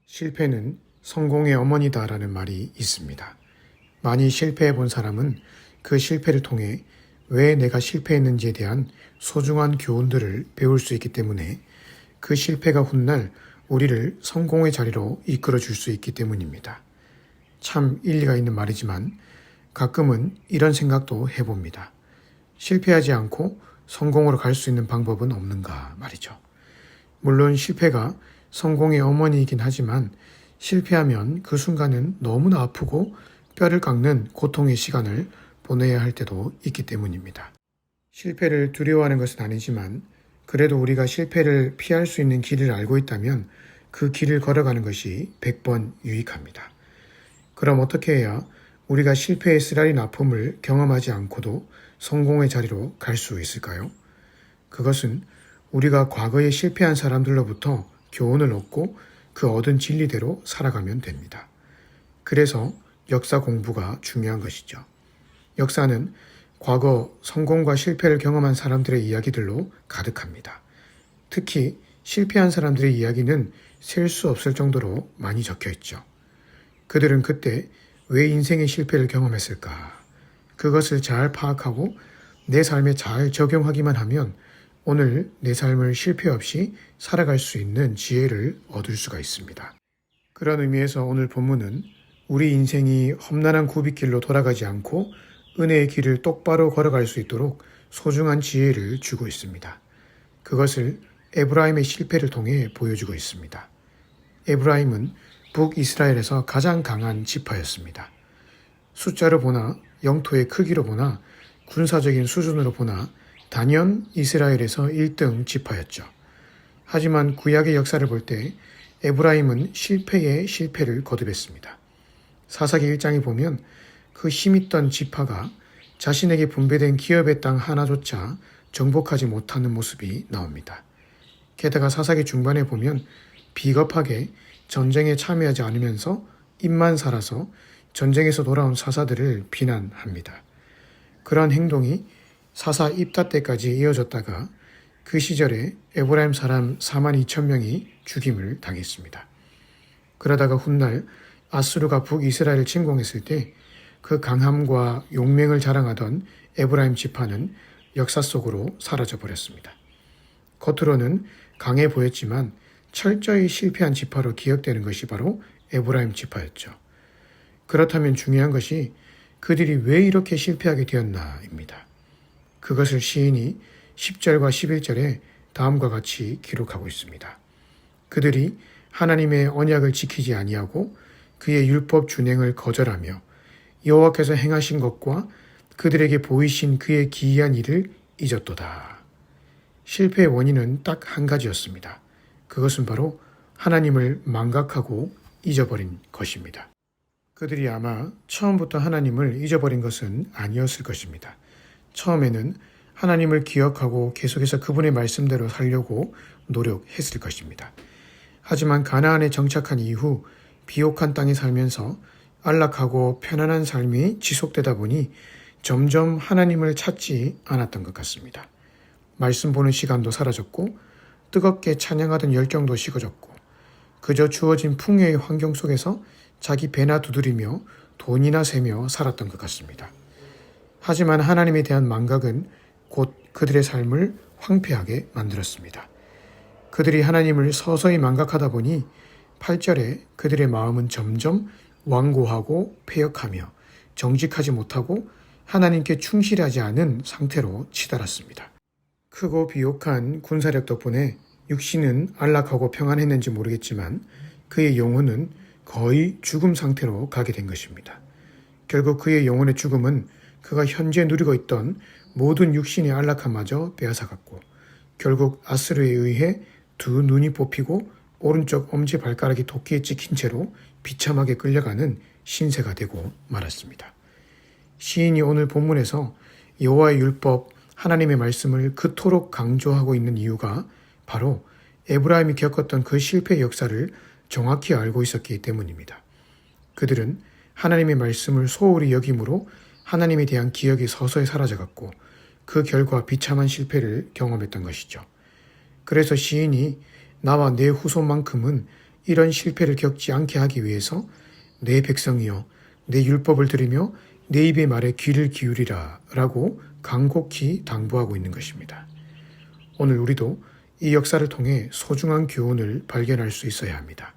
실패는 성공의 어머니다라는 말이 있습니다. 많이 실패해 본 사람은 그 실패를 통해 왜 내가 실패했는지에 대한 소중한 교훈들을 배울 수 있기 때문에 그 실패가 훗날 우리를 성공의 자리로 이끌어 줄 수 있기 때문입니다. 참 일리가 있는 말이지만 가끔은 이런 생각도 해봅니다. 실패하지 않고 성공으로 갈 수 있는 방법은 없는가 말이죠. 물론 실패가 성공의 어머니이긴 하지만 실패하면 그 순간은 너무나 아프고 뼈를 깎는 고통의 시간을 보내야 할 때도 있기 때문입니다. 실패를 두려워하는 것은 아니지만 그래도 우리가 실패를 피할 수 있는 길을 알고 있다면 그 길을 걸어가는 것이 100번 유익합니다. 그럼 어떻게 해야 우리가 실패의 쓰라린 아픔을 경험하지 않고도 성공의 자리로 갈 수 있을까요? 그것은 우리가 과거에 실패한 사람들로부터 교훈을 얻고 그 얻은 진리대로 살아가면 됩니다. 그래서 역사 공부가 중요한 것이죠. 역사는 과거 성공과 실패를 경험한 사람들의 이야기들로 가득합니다. 특히 실패한 사람들의 이야기는 셀 수 없을 정도로 많이 적혀 있죠. 그들은 그때 왜 인생의 실패를 경험했을까? 그것을 잘 파악하고 내 삶에 잘 적용하기만 하면 오늘 내 삶을 실패 없이 살아갈 수 있는 지혜를 얻을 수가 있습니다. 그런 의미에서 오늘 본문은 우리 인생이 험난한 굽이길로 돌아가지 않고 은혜의 길을 똑바로 걸어갈 수 있도록 소중한 지혜를 주고 있습니다. 그것을 에브라임의 실패를 통해 보여주고 있습니다. 에브라임은 북이스라엘에서 가장 강한 지파였습니다. 숫자로 보나 영토의 크기로 보나 군사적인 수준으로 보나 단연 이스라엘에서 1등 지파였죠. 하지만 구약의 역사를 볼 때 에브라임은 실패에 실패를 거듭했습니다. 사사기 1장에 보면 그 힘있던 지파가 자신에게 분배된 기업의 땅 하나조차 정복하지 못하는 모습이 나옵니다. 게다가 사사기 중반에 보면 비겁하게 전쟁에 참여하지 않으면서 입만 살아서 전쟁에서 돌아온 사사들을 비난합니다. 그러한 행동이 사사 입다 때까지 이어졌다가 그 시절에 에브라임 사람 42,000명이 죽임을 당했습니다. 그러다가 훗날 아수르가 북이스라엘을 침공했을 때 그 강함과 용맹을 자랑하던 에브라임 지파는 역사 속으로 사라져 버렸습니다. 겉으로는 강해 보였지만 철저히 실패한 지파로 기억되는 것이 바로 에브라임 지파였죠. 그렇다면 중요한 것이 그들이 왜 이렇게 실패하게 되었나입니다. 그것을 시인이 10절과 11절에 다음과 같이 기록하고 있습니다. 그들이 하나님의 언약을 지키지 아니하고 그의 율법 준행을 거절하며 여호와께서 행하신 것과 그들에게 보이신 그의 기이한 일을 잊었도다. 실패의 원인은 딱 한 가지였습니다. 그것은 바로 하나님을 망각하고 잊어버린 것입니다. 그들이 아마 처음부터 하나님을 잊어버린 것은 아니었을 것입니다. 처음에는 하나님을 기억하고 계속해서 그분의 말씀대로 살려고 노력했을 것입니다. 하지만 가나안에 정착한 이후 비옥한 땅에 살면서 안락하고 편안한 삶이 지속되다 보니 점점 하나님을 찾지 않았던 것 같습니다. 말씀 보는 시간도 사라졌고 뜨겁게 찬양하던 열정도 식어졌고 그저 주어진 풍요의 환경 속에서 자기 배나 두드리며 돈이나 세며 살았던 것 같습니다. 하지만 하나님에 대한 망각은 곧 그들의 삶을 황폐하게 만들었습니다. 그들이 하나님을 서서히 망각하다 보니 8절에 그들의 마음은 점점 완고하고 패역하며 정직하지 못하고 하나님께 충실하지 않은 상태로 치달았습니다. 크고 비옥한 군사력 덕분에 육신은 안락하고 평안했는지 모르겠지만 그의 영혼은 거의 죽음 상태로 가게 된 것입니다. 결국 그의 영혼의 죽음은 그가 현재 누리고 있던 모든 육신의 안락함마저 빼앗아갔고 결국 아수르에 의해 두 눈이 뽑히고 오른쪽 엄지발가락이 도끼에 찍힌 채로 비참하게 끌려가는 신세가 되고 말았습니다. 시인이 오늘 본문에서 여호와의 율법, 하나님의 말씀을 그토록 강조하고 있는 이유가 바로 에브라임이 겪었던 그 실패의 역사를 정확히 알고 있었기 때문입니다. 그들은 하나님의 말씀을 소홀히 여김으로 하나님에 대한 기억이 서서히 사라져갔고 그 결과 비참한 실패를 경험했던 것이죠. 그래서 시인이 나와 내 후손만큼은 이런 실패를 겪지 않게 하기 위해서 내 백성이여 내 율법을 들으며 내 입의 말에 귀를 기울이라 라고 간곡히 당부하고 있는 것입니다. 오늘 우리도 이 역사를 통해 소중한 교훈을 발견할 수 있어야 합니다.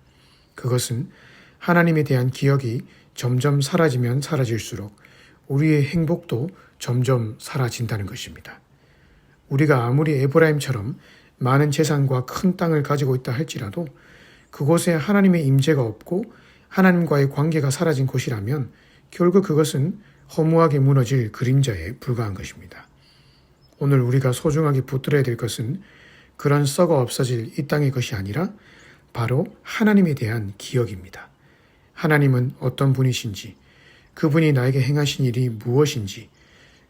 그것은 하나님에 대한 기억이 점점 사라지면 사라질수록 우리의 행복도 점점 사라진다는 것입니다. 우리가 아무리 에브라임처럼 많은 재산과 큰 땅을 가지고 있다 할지라도 그곳에 하나님의 임재가 없고 하나님과의 관계가 사라진 곳이라면 결국 그것은 허무하게 무너질 그림자에 불과한 것입니다. 오늘 우리가 소중하게 붙들어야 될 것은 그런 썩어 없어질 이 땅의 것이 아니라 바로 하나님에 대한 기억입니다. 하나님은 어떤 분이신지, 그분이 나에게 행하신 일이 무엇인지,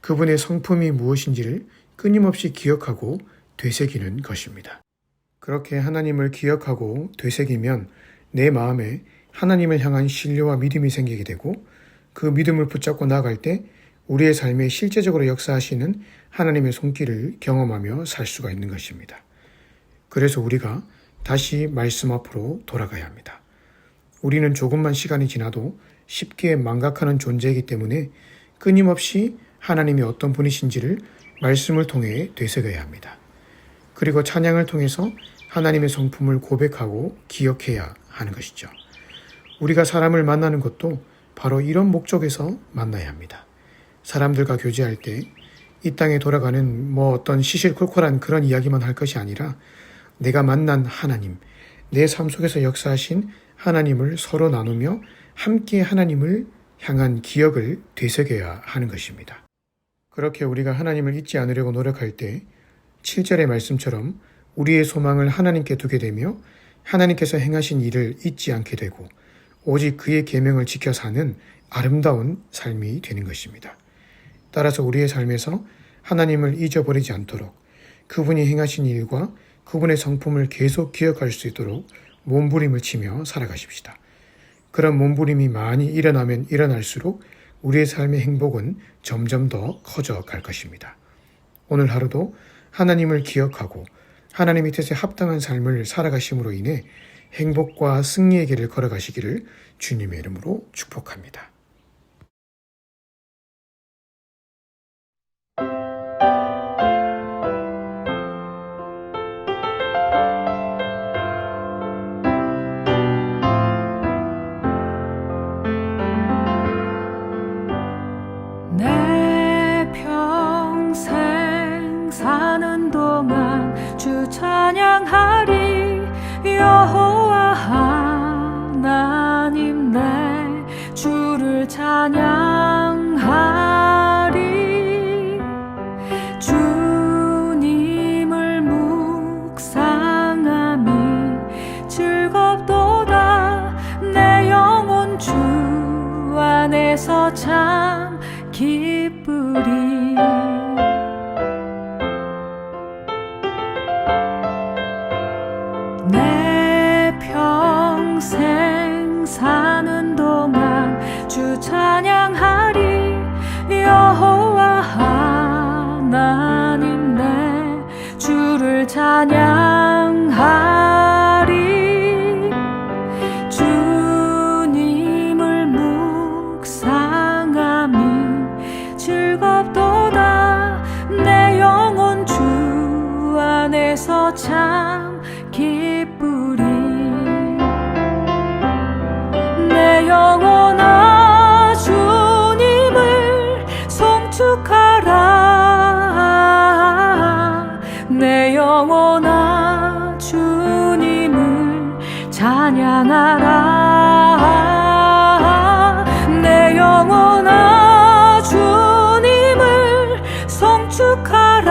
그분의 성품이 무엇인지를 끊임없이 기억하고 되새기는 것입니다. 그렇게 하나님을 기억하고 되새기면 내 마음에 하나님을 향한 신뢰와 믿음이 생기게 되고 그 믿음을 붙잡고 나아갈 때 우리의 삶에 실제적으로 역사하시는 하나님의 손길을 경험하며 살 수가 있는 것입니다. 그래서 우리가 다시 말씀 앞으로 돌아가야 합니다. 우리는 조금만 시간이 지나도 쉽게 망각하는 존재이기 때문에 끊임없이 하나님이 어떤 분이신지를 말씀을 통해 되새겨야 합니다. 그리고 찬양을 통해서 하나님의 성품을 고백하고 기억해야 하는 것이죠. 우리가 사람을 만나는 것도 바로 이런 목적에서 만나야 합니다. 사람들과 교제할 때 이 땅에 돌아가는 어떤 시실콜콜한 그런 이야기만 할 것이 아니라 내가 만난 하나님, 내 삶 속에서 역사하신 하나님을 서로 나누며 함께 하나님을 향한 기억을 되새겨야 하는 것입니다. 그렇게 우리가 하나님을 잊지 않으려고 노력할 때 7절의 말씀처럼 우리의 소망을 하나님께 두게 되며 하나님께서 행하신 일을 잊지 않게 되고 오직 그의 계명을 지켜 사는 아름다운 삶이 되는 것입니다. 따라서 우리의 삶에서 하나님을 잊어버리지 않도록 그분이 행하신 일과 그분의 성품을 계속 기억할 수 있도록 몸부림을 치며 살아가십시다. 그런 몸부림이 많이 일어나면 일어날수록 우리의 삶의 행복은 점점 더 커져 갈 것입니다. 오늘 하루도 하나님을 기억하고 하나님의 뜻에 합당한 삶을 살아가심으로 인해 행복과 승리의 길을 걸어가시기를 주님의 이름으로 축복합니다. 내 평생 사는 동안 주 찬양하리. 여호와 하나님 내 주를 찬양하리. 주님을 묵상함이 즐겁도다. 내 영혼 주 안에서 참 기쁘리. 내 평생 사는 동안 주 찬양하리. 여호와 하나님 내 주를 찬양하리. 주님을 묵상함이 즐겁도다. 내 영혼 주 안에서 참 기쁘리. 내 영혼아 주님을 송축하라. 내 영혼아 주님을 찬양하라. 내 영혼아 주님을 송축하라.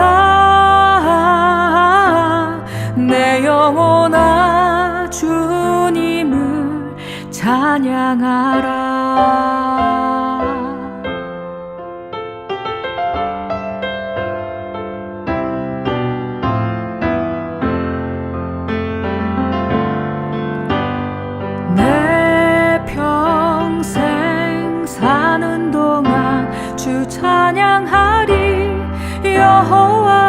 내 영혼아 주님을 찬양하라. 내 평생 사는 동안 주 찬양하리. 여호와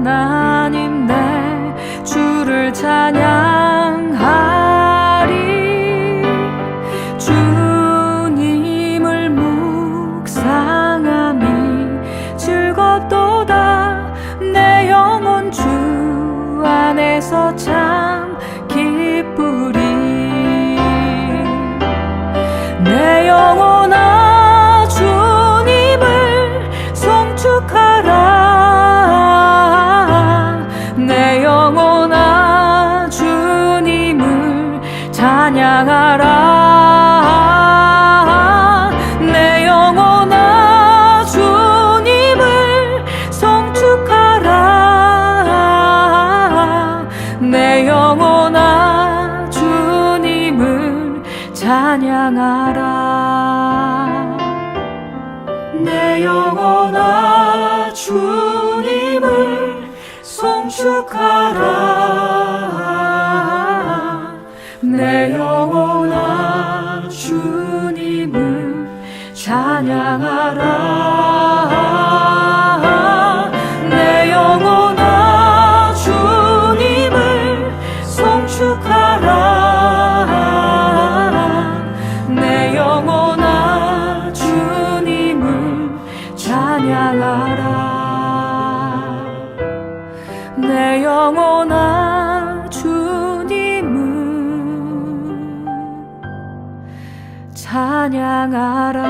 하나님 내 주를 찬양하리. 찬양하라. 내 영혼아 주님을 송축하라. 내 영혼아 주님을 찬양하라. 내 영혼아 주님을 송축하라. 내 영혼아 주님을 찬양하라. 내 영혼아 주님을 송축하라. 내 영혼아 주님을 찬양하라. 내 영혼아 주님을 찬양하라.